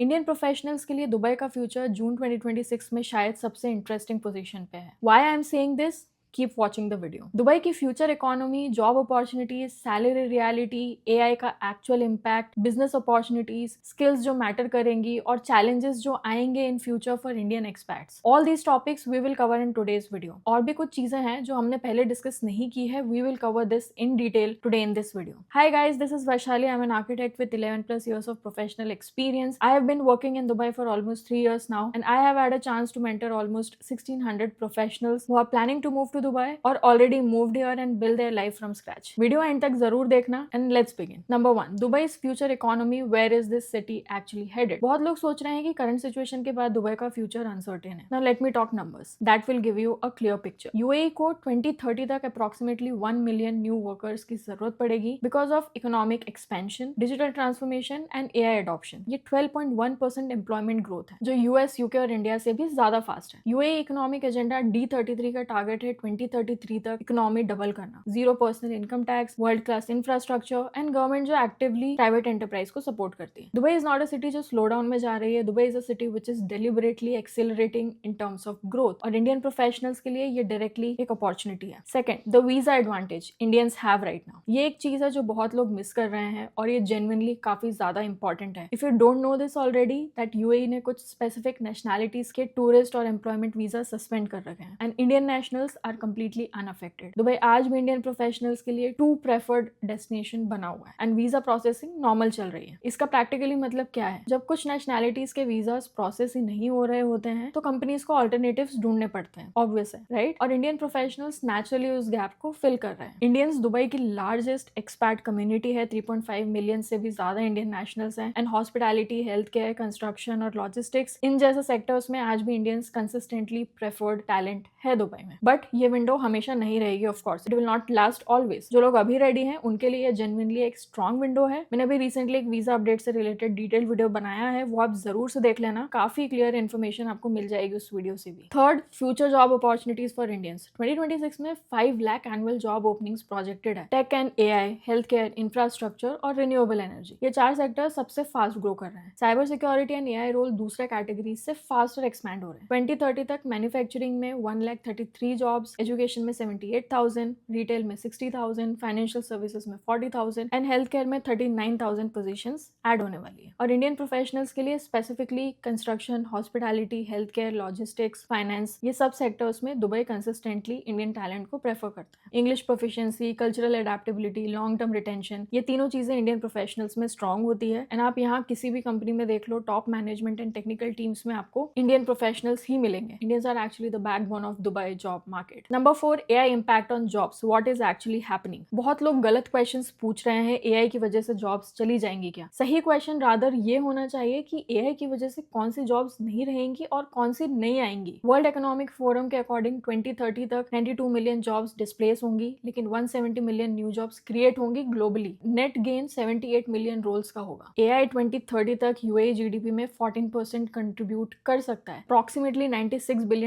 Indian professionals के लिए Dubai का फ्यूचर जून 2026 में शायद सबसे इंटरेस्टिंग पोजीशन पे है। Why I am saying this? Keep watching the video. Dubai की future economy, job opportunities, salary reality, AI का actual impact, business opportunities, skills जो मैटर करेंगी और चैलेंजेस जो आएंगे in future for Indian expats, all these topics we will cover in today's video. और भी कुछ चीजें हैं जो हमने पहले डिस्कस नहीं की है, we will cover this in detail today in this video. Hi guys, this is Vaishali. I am an architect with 11+ years of professional experience. I have been working in Dubai for almost 3 years now, and I have had a chance to mentor almost 1600 professionals who are planning to move to Dubai or already moved here and build their life from scratch. Video end तक जरूर देखना and let's begin. Number 1, Dubai's future economy. Where is this city actually headed? बहुत लोग सोच रहे हैं कि current situation के बाद दुबई का फ्यूचर अनसर्टेन है. Now let me talk numbers. That will give you a clear picture. UAE को 2030 तक approximately 1 million new workers की जरूरत पड़ेगी because of economic expansion, digital transformation and AI adoption. ये 12.1% एम्प्लॉयमेंट ग्रोथ है, जो यूएस, यूके और इंडिया से भी ज्यादा फास्ट है। यूएई इकोनॉमिक एजेंडा D33 का टारगेट है 2033 तक इकोनॉमी डबल करना, 0% income tax, world class infrastructure and government जो एक्टिवली प्राइवेट एंटरप्राइज को सपोर्ट करती है। Dubai is not a city जो स्लो डाउन में जा रही है। Dubai is a city which is deliberately accelerating in terms of growth, और इंडियन प्रोफेशनल्स के लिए ये डायरेक्टली एक अपॉर्चुनिटी है। Second, the visa advantage Indians have right now. ये एक चीज है जो बहुत लोग मिस कर रहे हैं और ये जेन्युइनली काफी ज्यादा इंपॉर्टेंट है। If you don't know this already, that UAE ने कुछ स्पेसिफिक नेशनैलिटीज के टूरिस्ट और एम्प्लॉयमेंट वीजा सस्पेंड कर रखे हैं and Indian nationals are completely unaffected. Dubai आज भी इंडियन प्रोफेशनल्स के लिए 2 प्रेफर्ड डेस्टिनेशन बना हुआ है एंड वीजा प्रोसेसिंग नॉर्मल चल रही है। इसका प्रैक्टिकली मतलब क्या है? जब कुछ नेशनैलिटीज के वीजा प्रोसेस ही नहीं हो रहे होते हैं तो कंपनीज को ऑल्टरनेटिव्स ढूंढने पड़ते हैं, ऑब्वियस है, राइट? और इंडियन प्रोफेशनल्स नेचुरली उस गैप को फिल कर रहे हैं। इंडियंस दुबई की लार्जेस्ट एक्सपैट कम्युनिटी है, 3.5 मिलियन से भी ज्यादा इंडियन नेशनल्स हैं and hospitality, health care, construction और लॉजिस्टिक्स, इन जैसे सेक्टर्स में आज भी इंडियंस कंसिस्टेंटली प्रेफर्ड टैलेंट है दुबई में। बट ये विंडो हमेशा नहीं रहेगी, of course it will not last always. जो लोग अभी रेडी हैं उनके लिए जेन्युइनली एक स्ट्रॉन्ग विंडो है। मैंने अभी रिसेंटली एक वीजा अपडेट से रिलेटेड डिटेल वीडियो बनाया है, वो आप जरूर से देख लेना, काफी क्लियर इन्फॉर्मेशन आपको मिल जाएगी उस वीडियो से भी। Third, future job opportunities for Indians. 2026 में 5 lakh annual job openings projected है। Tech and AI, health care, infrastructure और रिन्यूएबल एनर्जी, ये 4 सेक्टर सबसे फास्ट ग्रो कर रहे हैं। Cyber security and AI role दूसरे कैटेगरी से फास्टर एक्सपैंड हो रहे हैं। 2030 तक मैन्युफैक्चरिंग में 1,33 जॉब्स, एजुकेशन में 78,000, रिटेल में 60,000, फाइनेंशियल सर्विसेज में 40,000 एंड हेल्थ केयर में 39,000 पोजीशंस ऐड होने वाली है। और इंडियन प्रोफेशनल्स के लिए specifically construction, hospitality, health care, logistics, finance, ये सब सेक्टर्स में दुबई कंसिस्टेंटली इंडियन टैलेंट को प्रेफर करता है। English proficiency, cultural adaptability, long term retention, ये तीनों चीजें इंडियन प्रोफेशनल्स में स्ट्रांग होती है एंड आप यहाँ किसी भी कंपनी में देख लो, top management and technical teams में आपको इंडियन प्रोफेशनल्स ही मिलेंगे। Indians are actually the backbone of Dubai job market. Number 4, AI impact on jobs, what is actually happening. बहुत लोग गलत क्वेश्चंस पूछ रहे हैं, एआई की वजह से जॉब्स चली जाएंगी क्या? सही क्वेश्चन रादर ये होना चाहिए कि एआई की वजह से कौन सी जॉब्स नहीं रहेंगी और कौन सी नहीं आएंगी। वर्ल्ड इकोनॉमिक फोरम के अकॉर्डिंग 2030 तक 92 मिलियन जॉब्स डिस्प्लेस होंगी, लेकिन 170 मिलियन न्यू जॉब्स क्रिएट होंगी globally. Net gain 78 million roles का होगा। एआई 2030 तक यूएई जीडीपी में 14% कंट्रीब्यूट कर सकता है, अप्रॉक्सीमेटली $96 बिलियन।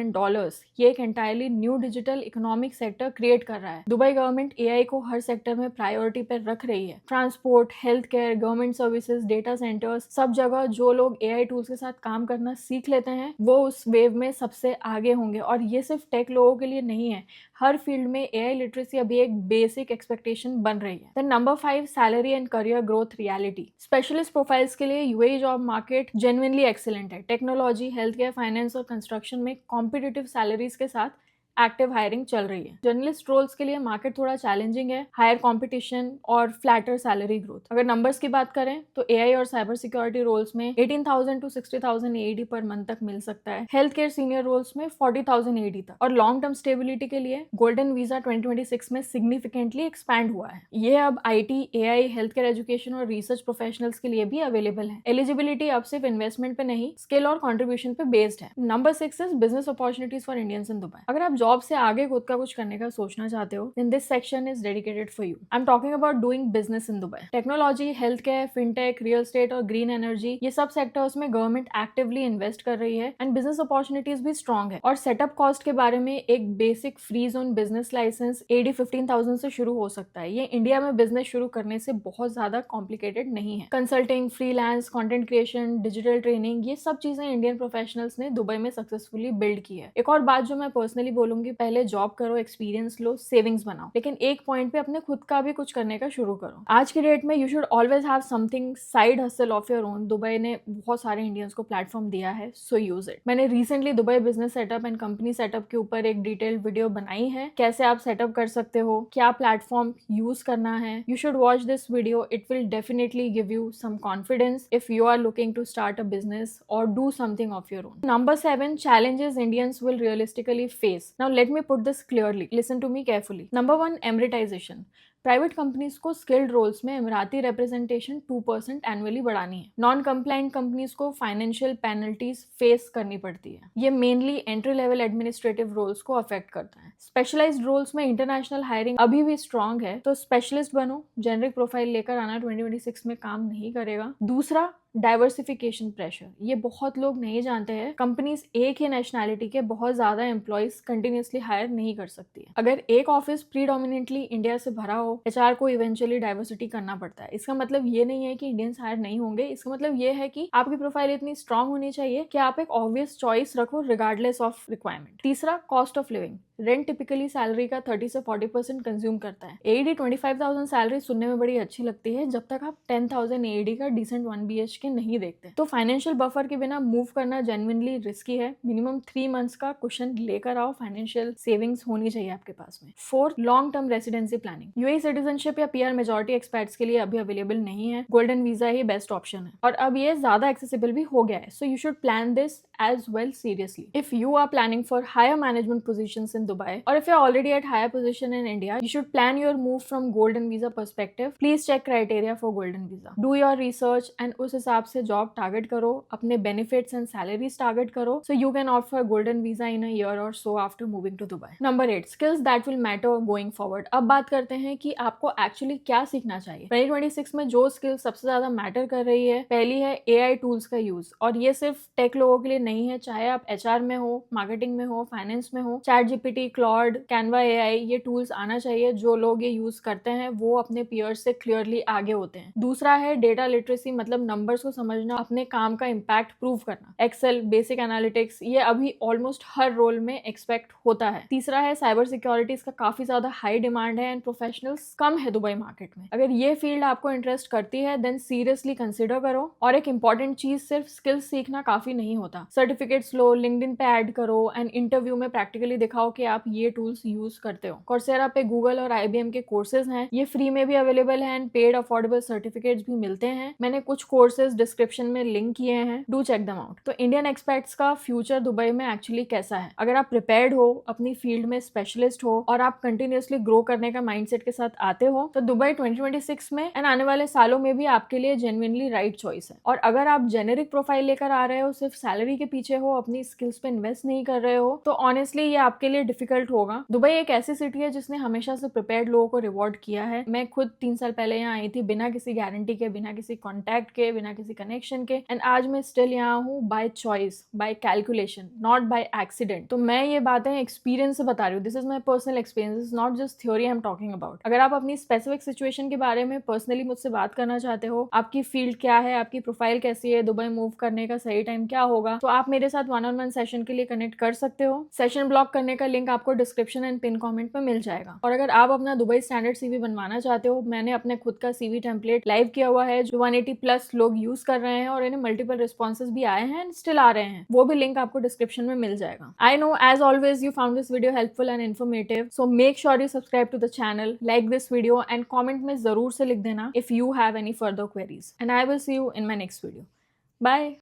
ये एक entirely new digital economic sector create कर रहा है। दुबई गवर्नमेंट एआई को हर सेक्टर में प्रायोरिटी पे रख रही है। Transport, health care, government services, data centres, सब जगह जो लोग एआई टूल्स के साथ काम करना सीख लेते हैं वो उस वेव में सबसे आगे होंगे। और ये सिर्फ टेक लोगों के लिए नहीं है, हर फील्ड में एआई लिटरेसी अभी एक बेसिक एक्सपेक्टेशन बन रही है। Then number 5, salary and career growth reality. Specialist profiles के लिए UAE job market genuinely excellent है। टेक्नोलॉजी, हेल्थ केयर, फाइनेंस और कंस्ट्रक्शन में कॉम्पिटिटिव सैलरीज के साथ एक्टिव हायरिंग चल रही है। जर्नलिस्ट रोल्स के लिए मार्केट थोड़ा चैलेंजिंग है, हायर कंपटीशन और फ्लैटर सैलरी ग्रोथ। अगर नंबर्स की बात करें तो एआई और साइबर सिक्योरिटी रोल्स में 18,000 to 60,000 एडी पर मंथ तक मिल सकता है। हेल्थ केयर सीनियर रोल्स में 40,000 एडी तक। और लॉन्ग टर्म स्टेबिलिटी के लिए गोल्डन वीजा 2026 में सिग्निफिकेंटली एक्सपैंड हुआ है। ये अब IT, AI, health care, education और रिसर्च प्रोफेशनल्स के लिए भी अवेलेबल है। एलिजिबिलिटी अब सिर्फ इन्वेस्टमेंट पे नहीं, स्किल और कॉन्ट्रीब्यूशन पे बेस्ड है। Number 6 is business opportunities for Indians in Dubai. अगर आप जॉब से आगे खुद का कुछ करने का सोचना चाहते हो, then this section is dedicated for you. I'm talking about doing business in Dubai. Technology, health care, fintech, real estate और ग्रीन एनर्जी, ये सब सेक्टर्स में गवर्नमेंट एक्टिवली इन्वेस्ट कर रही है एंड बिजनेस अपॉर्चुनिटीज भी स्ट्रॉन्ग है। और सेटअप कॉस्ट के बारे में एक basic free zone business license AD 15,000 से शुरू हो सकता है। ये इंडिया में बिजनेस शुरू करने से बहुत ज्यादा कॉम्प्लिकेटेड नहीं है। Consulting, freelance, content creation, digital training, ये सब चीजें इंडियन प्रोफेशनल्स ने दुबई में सक्सेसफुली बिल्ड की है। एक और बात जो मैं पर्सनली बोलूंगी, पहले जॉब करो, एक्सपीरियंस लो, सेविंग्स बनाओ, लेकिन एक पॉइंट पे अपने खुद का भी कुछ करने का शुरू करो। आज की डेट में you should always have something side hustle of your own. Dubai ने बहुत सारे इंडियंस को प्लेटफॉर्म दिया है, सो यूज इट। मैंने recently Dubai business setup and company setup के ऊपर एक डिटेल्ड वीडियो बनाई है, कैसे आप सेटअप कर सकते हो, क्या प्लेटफॉर्म यूज करना है। You should watch this video, it will definitely give you some confidence if you are looking to start a business or do something of your own. Number 7, challenges Indians will realistically face. Now let me put this clearly. Listen to me carefully. Number 1, Emiratization. Private companies को skilled roles में Emirati representation 2% annually बढ़ानी है। Non compliant companies को financial penalties face करनी पड़ती है। ये mainly entry level administrative roles को अफेक्ट करता है। स्पेशलाइज्ड रोल्स में इंटरनेशनल हायरिंग अभी भी स्ट्रांग है, तो स्पेशलिस्ट बनो। जेनरिक प्रोफाइल लेकर आना 2026 में काम नहीं करेगा। दूसरा, डाइवर्सिफिकेशन प्रेशर। ये बहुत लोग नहीं जानते हैं, कंपनीज एक ही नेशनैलिटी के बहुत ज्यादा एम्प्लॉयज कंटिन्यूसली हायर नहीं कर सकती है। अगर एक ऑफिस प्रीडोमिनेंटली इंडिया से भरा हो, HR को इवेंचुअली डाइवर्सिटी करना पड़ता है। इसका मतलब ये नहीं है कि इंडियंस हायर नहीं होंगे, इसका मतलब ये है कि आपकी प्रोफाइल इतनी स्ट्रांग होनी चाहिए कि आप एक ऑब्वियस चॉइस रखो रिगार्डलेस ऑफ रिक्वायरमेंट। तीसरा, cost of living. Rent typically salary का 30 से 40% कंज्यूम करता है। AED 25,000 सैलरी सुनने में बड़ी अच्छी लगती है जब तक आप 10,000 AED का डिसेंट 1 BHK नहीं देखते। तो फाइनेंशियल बफर के बिना मूव करना जेन्युइनली रिस्की है। मिनिमम 3 मंथ्स का कुशन लेकर आओ, फाइनेंशियल सेविंग्स होनी चाहिए आपके पास में। 4, long term residency planning. UAE citizenship या PR मेजॉरिटी एक्सपर्ट्स के लिए अभी अवेलेबल नहीं है। गोल्डन वीजा ही बेस्ट ऑप्शन है और अब ये ज्यादा एक्सेसिबल भी हो गया है, so you should plan this as well seriously. If you are planning for higher management positions in Dubai, or if you're already at higher position in India, you should plan your move from golden visa perspective. Please check criteria for golden visa. Do your research and उस हिसाब से job target करो, अपने benefits and salaries target करो, so you can opt for golden visa in a year or so after moving to Dubai. Number 8, skills that will matter going forward. अब बात करते हैं कि आपको actually क्या सीखना चाहिए। 2026 में जो skills सबसे ज्यादा matter कर रही है, पहली है AI tools का use, और ये सिर्फ टेक लोगों के लिए नहीं है, चाहे आप HR में हो, मार्केटिंग में हो, फाइनेंस में हो। ChatGPT, Claude, Canva AI, ये टूल्स आना चाहिए। जो लोग ये यूज करते हैं वो अपने पीयर्स से क्लियरली आगे होते हैं। दूसरा है डेटा लिटरेसी, मतलब नंबर्स को समझना, अपने काम का इम्पैक्ट प्रूव करना। एक्सेल, बेसिक एनालिटिक्स, ये अभी ऑलमोस्ट हर रोल में एक्सपेक्ट होता है। तीसरा है साइबर सिक्योरिटी, इसका काफी ज्यादा हाई डिमांड है एंड प्रोफेशनल्स कम है दुबई मार्केट में। अगर ये फील्ड आपको इंटरेस्ट करती है देन सीरियसली कंसिडर करो। और एक इंपॉर्टेंट चीज, सिर्फ स्किल्स सीखना काफी नहीं होता। सर्टिफिकेट्स लो, लिंक्डइन पे ऐड करो एंड इंटरव्यू में प्रैक्टिकली दिखाओ कि आप ये टूल्स यूज करते हो। कोर्सेरा पे गूगल और IBM के कोर्सेज हैं, ये फ्री में भी अवेलेबल हैं एंड पेड अफोर्डेबल सर्टिफिकेट्स भी मिलते हैं। मैंने कुछ कोर्सेज डिस्क्रिप्शन में लिंक किए हैं, डू चेक देम आउट। तो इंडियन एक्सपर्ट्स का फ्यूचर दुबई में एक्चुअली कैसा है? अगर आप प्रिपेयर्ड हो, अपनी फील्ड में स्पेशलिस्ट हो और आप कंटिन्यूसली ग्रो करने का माइंडसेट के साथ आते हो, तो दुबई 2026 में एंड आने वाले सालों में भी आपके लिए जेन्युइनली राइट चॉइस है। और अगर आप जेनेरिक प्रोफाइल लेकर आ रहे हो, सिर्फ सैलरी के पीछे हो, अपनी स्किल्स पे इन्वेस्ट नहीं कर रहे हो, तो ऑनेस्टली ये आपके लिए डिफिकल्ट होगा। दुबई एक ऐसी सिटी है जिसने हमेशा से प्रिपेयर्ड लोगों को रिवॉर्ड किया है। मैं खुद 3 साल पहले यहाँ आई थी, बिना किसी गारंटी के, बिना किसी कॉन्टैक्ट के, बिना किसी कनेक्शन के, एंड आज मैं स्टिल यहाँ हूँ by choice, by calculation, not by accident. तो मैं ये बातें एक्सपीरियंस से बता रही हूँ। This is my personal experience, not just theory I am talking about. अगर आप अपनी स्पेसिफिक सिचुएशन के बारे में पर्सनली मुझसे बात करना चाहते हो, आपकी फील्ड क्या है, आपकी प्रोफाइल कैसी है, दुबई मूव करने का सही टाइम क्या होगा, तो आप मेरे साथ 1-on-1 सेशन के लिए कनेक्ट कर सकते हो। सेशन ब्लॉक करने का लिंक आपको डिस्क्रिप्शन एंड पिन कमेंट पे मिल जाएगा। और अगर आप अपना दुबई स्टैंडर्ड CV बनवाना चाहते हो, मैंने अपने खुद का CV टेम्पलेट लाइव किया हुआ है जो 180+ लोग यूज कर रहे हैं और इन्हें मल्टीपल रिस्पॉन्सेज भी आए हैं एंड स्टिल आ रहे हैं। वो भी लिंक आपको डिस्क्रिप्शन में मिल जाएगा। I know as always you found this video helpful and informative, so make sure you subscribe to the channel, like this video and comment में जरूर से लिख देना if you have any further queries, and I will see you in my next video. Bye.